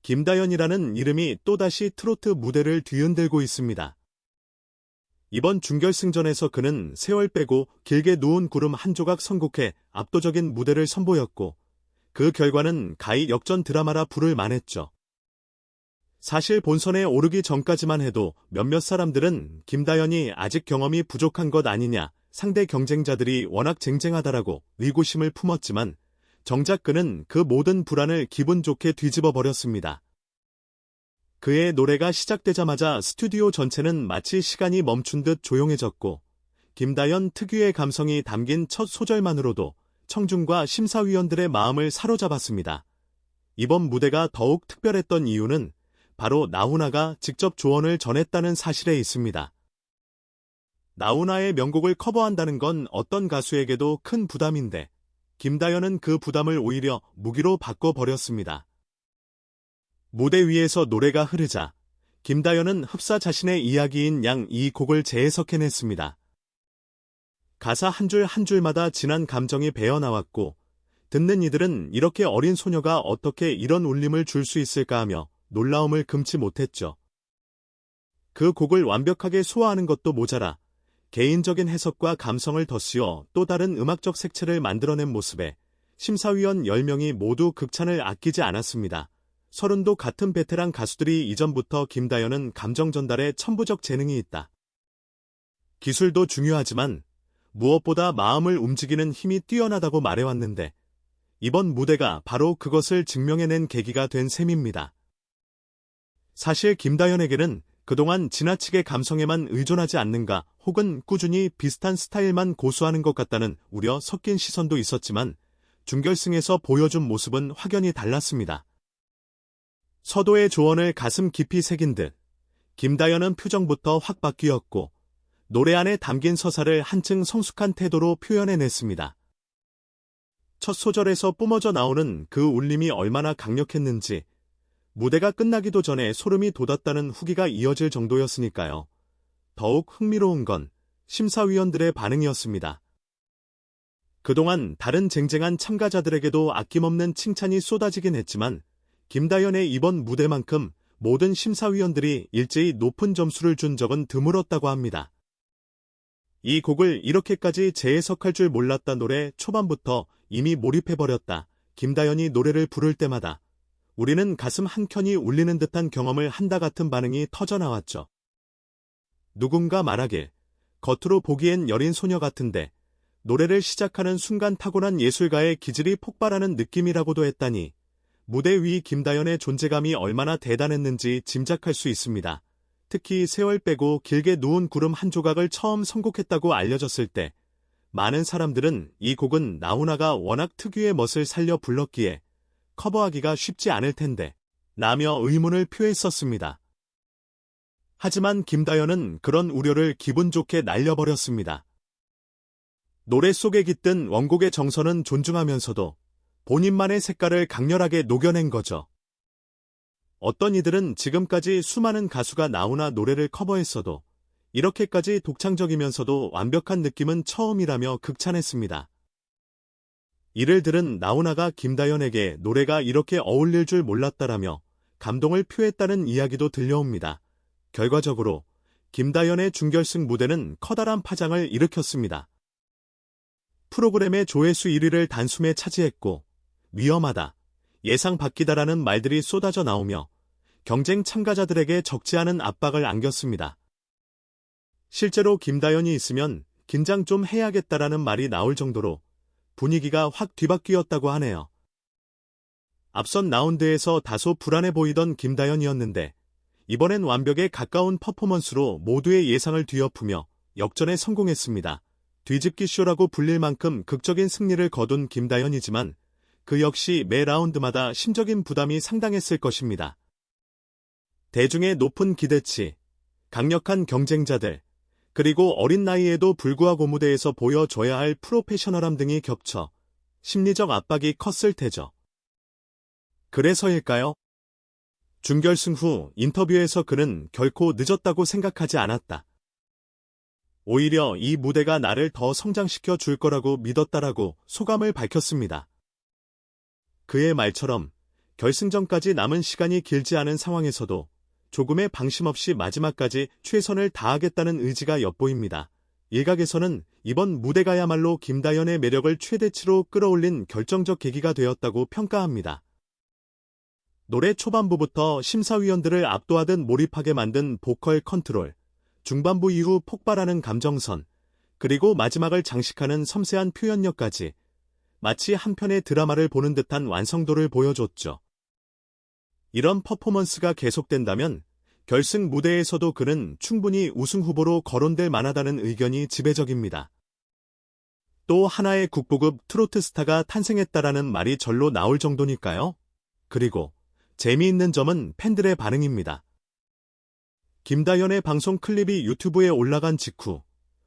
김다연이라는 이름이 또다시 트로트 무대를 뒤흔들고 있습니다. 이번 준결승전에서 그는 세월 빼고 길게 누운 구름 한 조각 선곡해 압도적인 무대를 선보였고, 그 결과는 가히 역전 드라마라 부를 만했죠. 사실 본선에 오르기 전까지만 해도 몇몇 사람들은 김다연이 아직 경험이 부족한 것 아니냐, 상대 경쟁자들이 워낙 쟁쟁하다라고 의구심을 품었지만 정작 그는 그 모든 불안을 기분 좋게 뒤집어 버렸습니다. 그의 노래가 시작되자마자 스튜디오 전체는 마치 시간이 멈춘 듯 조용해졌고, 김다연 특유의 감성이 담긴 첫 소절만으로도 청중과 심사위원들의 마음을 사로잡았습니다. 이번 무대가 더욱 특별했던 이유는 바로 나훈아가 직접 조언을 전했다는 사실에 있습니다. 나훈아의 명곡을 커버한다는 건 어떤 가수에게도 큰 부담인데, 김다연은 그 부담을 오히려 무기로 바꿔버렸습니다. 무대 위에서 노래가 흐르자 김다연은 흡사 자신의 이야기인 양 이 곡을 재해석해냈습니다. 가사 한 줄 한 줄마다 진한 감정이 배어나왔고, 듣는 이들은 이렇게 어린 소녀가 어떻게 이런 울림을 줄 수 있을까 하며 놀라움을 금치 못했죠. 그 곡을 완벽하게 소화하는 것도 모자라 개인적인 해석과 감성을 덧씌워 또 다른 음악적 색채를 만들어낸 모습에 심사위원 10명이 모두 극찬을 아끼지 않았습니다. 서른도 같은 베테랑 가수들이 이전부터 김다연은 감정 전달에 천부적 재능이 있다, 기술도 중요하지만 무엇보다 마음을 움직이는 힘이 뛰어나다고 말해왔는데, 이번 무대가 바로 그것을 증명해낸 계기가 된 셈입니다. 사실 김다연에게는 그동안 지나치게 감성에만 의존하지 않는가, 혹은 꾸준히 비슷한 스타일만 고수하는 것 같다는 우려 섞인 시선도 있었지만 준결승에서 보여준 모습은 확연히 달랐습니다. 서도의 조언을 가슴 깊이 새긴 듯 김다연은 표정부터 확 바뀌었고, 노래 안에 담긴 서사를 한층 성숙한 태도로 표현해냈습니다. 첫 소절에서 뿜어져 나오는 그 울림이 얼마나 강력했는지 무대가 끝나기도 전에 소름이 돋았다는 후기가 이어질 정도였으니까요. 더욱 흥미로운 건 심사위원들의 반응이었습니다. 그동안 다른 쟁쟁한 참가자들에게도 아낌없는 칭찬이 쏟아지긴 했지만 김다연의 이번 무대만큼 모든 심사위원들이 일제히 높은 점수를 준 적은 드물었다고 합니다. 이 곡을 이렇게까지 재해석할 줄 몰랐다. 노래 초반부터 이미 몰입해버렸다. 김다연이 노래를 부를 때마다 우리는 가슴 한켠이 울리는 듯한 경험을 한다 같은 반응이 터져나왔죠. 누군가 말하길, 겉으로 보기엔 여린 소녀 같은데 노래를 시작하는 순간 타고난 예술가의 기질이 폭발하는 느낌이라고도 했다니, 무대 위 김다연의 존재감이 얼마나 대단했는지 짐작할 수 있습니다. 특히 세월 빼고 길게 누운 구름 한 조각을 처음 선곡했다고 알려졌을 때 많은 사람들은 이 곡은 나훈아가 워낙 특유의 멋을 살려 불렀기에 커버하기가 쉽지 않을 텐데 라며 의문을 표했었습니다. 하지만 김다연은 그런 우려를 기분 좋게 날려버렸습니다. 노래 속에 깃든 원곡의 정서는 존중하면서도 본인만의 색깔을 강렬하게 녹여낸 거죠. 어떤 이들은 지금까지 수많은 가수가 나훈아 노래를 커버했어도 이렇게까지 독창적이면서도 완벽한 느낌은 처음이라며 극찬했습니다. 이를 들은 나훈아가 김다연에게 노래가 이렇게 어울릴 줄 몰랐다라며 감동을 표했다는 이야기도 들려옵니다. 결과적으로 김다연의 준결승 무대는 커다란 파장을 일으켰습니다. 프로그램의 조회수 1위를 단숨에 차지했고, 위험하다, 예상 밖이다라는 말들이 쏟아져 나오며 경쟁 참가자들에게 적지 않은 압박을 안겼습니다. 실제로 김다연이 있으면 긴장 좀 해야겠다라는 말이 나올 정도로 분위기가 확 뒤바뀌었다고 하네요. 앞선 라운드에서 다소 불안해 보이던 김다연이었는데 이번엔 완벽에 가까운 퍼포먼스로 모두의 예상을 뒤엎으며 역전에 성공했습니다. 뒤집기 쇼라고 불릴 만큼 극적인 승리를 거둔 김다연이지만 그 역시 매 라운드마다 심적인 부담이 상당했을 것입니다. 대중의 높은 기대치, 강력한 경쟁자들, 그리고 어린 나이에도 불구하고 무대에서 보여줘야 할 프로페셔널함 등이 겹쳐 심리적 압박이 컸을 테죠. 그래서일까요? 준결승 후 인터뷰에서 그는 결코 늦었다고 생각하지 않았다. 오히려 이 무대가 나를 더 성장시켜 줄 거라고 믿었다라고 소감을 밝혔습니다. 그의 말처럼 결승전까지 남은 시간이 길지 않은 상황에서도 조금의 방심 없이 마지막까지 최선을 다하겠다는 의지가 엿보입니다. 일각에서는 이번 무대가야말로 김다연의 매력을 최대치로 끌어올린 결정적 계기가 되었다고 평가합니다. 노래 초반부부터 심사위원들을 압도하듯 몰입하게 만든 보컬 컨트롤, 중반부 이후 폭발하는 감정선, 그리고 마지막을 장식하는 섬세한 표현력까지 마치 한 편의 드라마를 보는 듯한 완성도를 보여줬죠. 이런 퍼포먼스가 계속된다면 결승 무대에서도 그는 충분히 우승 후보로 거론될 만하다는 의견이 지배적입니다. 또 하나의 국보급 트로트 스타가 탄생했다라는 말이 절로 나올 정도니까요. 그리고 재미있는 점은 팬들의 반응입니다. 김다연의 방송 클립이 유튜브에 올라간 직후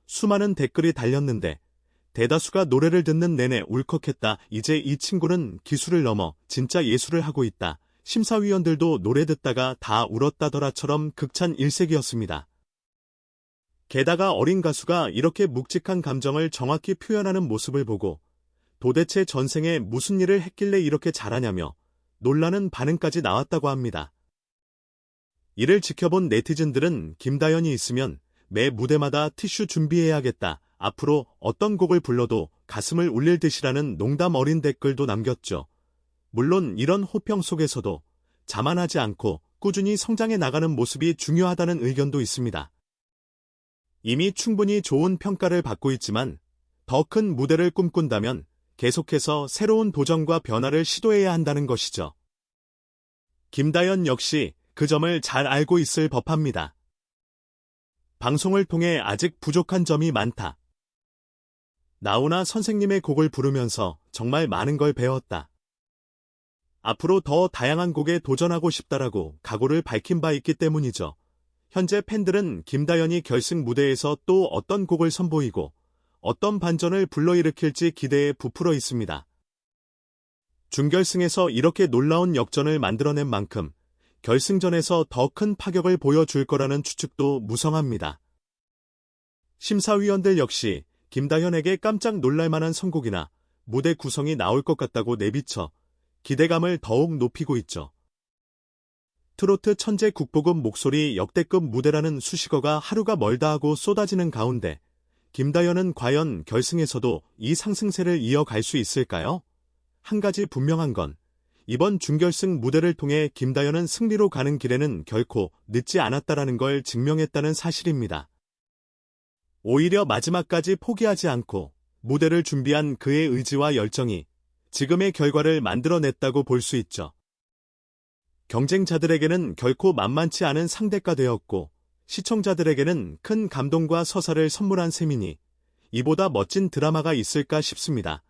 수많은 댓글이 달렸는데 대다수가 노래를 듣는 내내 울컥했다. 이제 이 친구는 기술을 넘어 진짜 예술을 하고 있다. 심사위원들도 노래 듣다가 다 울었다더라처럼 극찬 일색이었습니다. 게다가 어린 가수가 이렇게 묵직한 감정을 정확히 표현하는 모습을 보고 도대체 전생에 무슨 일을 했길래 이렇게 잘하냐며 놀라는 반응까지 나왔다고 합니다. 이를 지켜본 네티즌들은 김다연이 있으면 매 무대마다 티슈 준비해야겠다. 앞으로 어떤 곡을 불러도 가슴을 울릴 듯이라는 농담 어린 댓글도 남겼죠. 물론 이런 호평 속에서도 자만하지 않고 꾸준히 성장해 나가는 모습이 중요하다는 의견도 있습니다. 이미 충분히 좋은 평가를 받고 있지만 더 큰 무대를 꿈꾼다면 계속해서 새로운 도전과 변화를 시도해야 한다는 것이죠. 김다연 역시 그 점을 잘 알고 있을 법합니다. 방송을 통해 아직 부족한 점이 많다. 나훈아 선생님의 곡을 부르면서 정말 많은 걸 배웠다. 앞으로 더 다양한 곡에 도전하고 싶다라고 각오를 밝힌 바 있기 때문이죠. 현재 팬들은 김다연이 결승 무대에서 또 어떤 곡을 선보이고 어떤 반전을 불러일으킬지 기대에 부풀어 있습니다. 준결승에서 이렇게 놀라운 역전을 만들어낸 만큼 결승전에서 더 큰 파격을 보여줄 거라는 추측도 무성합니다. 심사위원들 역시 김다연에게 깜짝 놀랄만한 선곡이나 무대 구성이 나올 것 같다고 내비쳐 기대감을 더욱 높이고 있죠. 트로트 천재 국보급 목소리 역대급 무대라는 수식어가 하루가 멀다 하고 쏟아지는 가운데 김다연은 과연 결승에서도 이 상승세를 이어갈 수 있을까요? 한 가지 분명한 건 이번 준결승 무대를 통해 김다연은 승리로 가는 길에는 결코 늦지 않았다라는 걸 증명했다는 사실입니다. 오히려 마지막까지 포기하지 않고 무대를 준비한 그의 의지와 열정이 지금의 결과를 만들어냈다고 볼 수 있죠. 경쟁자들에게는 결코 만만치 않은 상대가 되었고 시청자들에게는 큰 감동과 서사를 선물한 셈이니 이보다 멋진 드라마가 있을까 싶습니다.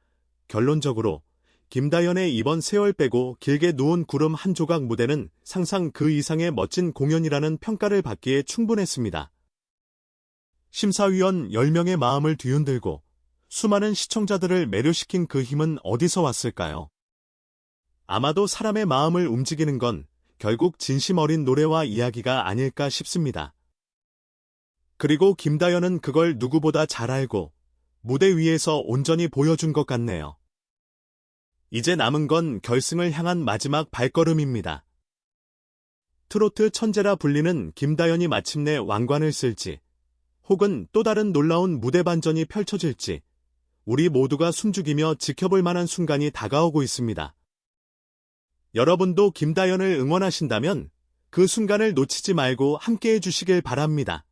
결론적으로 김다연의 이번 세월 빼고 길게 누운 구름 한 조각 무대는 상상 그 이상의 멋진 공연이라는 평가를 받기에 충분했습니다. 심사위원 10명의 마음을 뒤흔들고 수많은 시청자들을 매료시킨 그 힘은 어디서 왔을까요? 아마도 사람의 마음을 움직이는 건 결국 진심 어린 노래와 이야기가 아닐까 싶습니다. 그리고 김다연은 그걸 누구보다 잘 알고 무대 위에서 온전히 보여준 것 같네요. 이제 남은 건 결승을 향한 마지막 발걸음입니다. 트로트 천재라 불리는 김다연이 마침내 왕관을 쓸지, 혹은 또 다른 놀라운 무대 반전이 펼쳐질지, 우리 모두가 숨죽이며 지켜볼 만한 순간이 다가오고 있습니다. 여러분도 김다연을 응원하신다면 그 순간을 놓치지 말고 함께해 주시길 바랍니다.